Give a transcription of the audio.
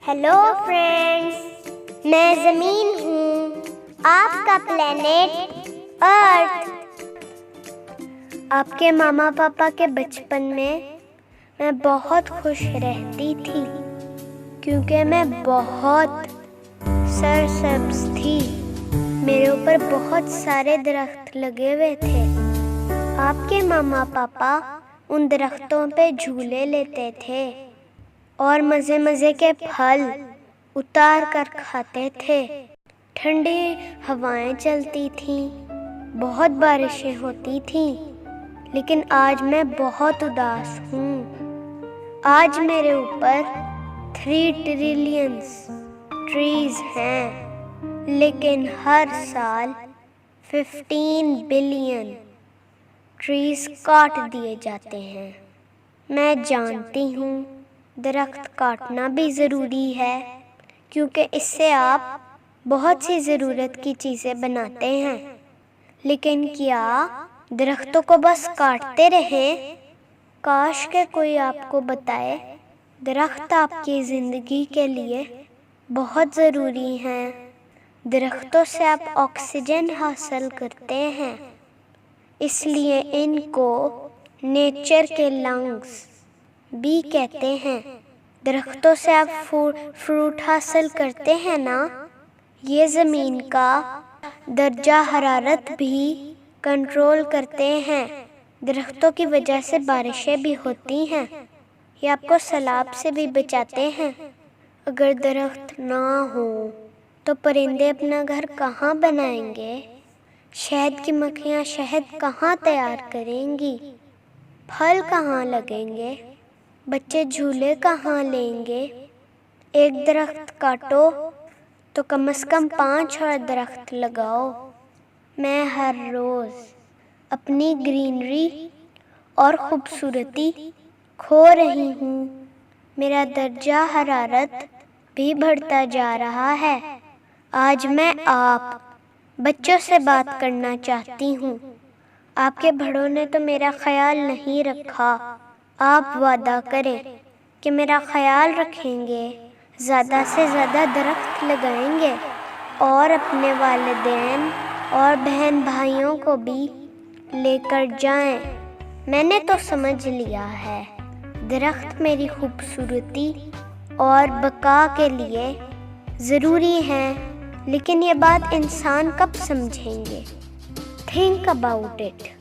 Hello friends, मैं ज़मीन हूँ, आपका प्लेनेट अर्थ। आपके मामा पापा के बचपन में मैं बहुत खुश रहती थी क्योंकि मैं बहुत सरसब्ज थी। मेरे ऊपर बहुत सारे दरख्त लगे हुए थे। आपके मामा पापा उन दरख्तों पे झूले लेते थे और मज़े मज़े के फल उतार कर खाते थे। ठंडी हवाएं चलती थीं, बहुत बारिशें होती थीं, लेकिन आज मैं बहुत उदास हूँ। आज मेरे ऊपर 3 ट्रिलियन ट्रीज हैं, लेकिन हर साल 15 बिलियन ट्रीज काट दिए जाते हैं। मैं जानती हूँ दरख्त काटना भी ज़रूरी है क्योंकि इससे आप बहुत सी ज़रूरत की चीज़ें बनाते हैं, लेकिन क्या दरख्तों को बस काटते रहें? काश के कोई आपको बताए दरख्त आपकी ज़िंदगी के लिए बहुत ज़रूरी हैं। दरख्तों से आप ऑक्सीजन हासिल करते हैं, इसलिए इनको नेचर के लंग्स भी कहते हैं। दरख्तों से आप फ्रूट हासिल करते हैं ना। ये ज़मीन का दर्जा हरारत भी कंट्रोल करते हैं। दरख्तों की वजह से बारिशें भी होती हैं। ये आपको सैलाब से भी बचाते हैं। अगर दरख्त ना हो तो परिंदे अपना घर कहाँ बनाएंगे? शहद की मक्खियाँ शहद कहाँ तैयार करेंगी? फल कहाँ लगेंगे? बच्चे झूले कहाँ लेंगे? एक दरख्त काटो तो कम से कम 5 और दरख्त लगाओ। मैं हर रोज़ अपनी ग्रीनरी और खूबसूरती खो रही हूँ। मेरा दर्जा हरारत भी बढ़ता जा रहा है। आज मैं आप बच्चों से बात करना चाहती हूँ। आपके बड़ों ने तो मेरा ख्याल नहीं रखा। आप वादा करें कि मेरा ख्याल रखेंगे, ज़्यादा से ज़्यादा दरख्त लगाएंगे और अपने वालिदैन और बहन भाइयों को भी लेकर जाएं। मैंने तो समझ लिया है, दरख्त मेरी खूबसूरती और बका के लिए ज़रूरी हैं, लेकिन ये बात इंसान कब समझेंगे? Think about it.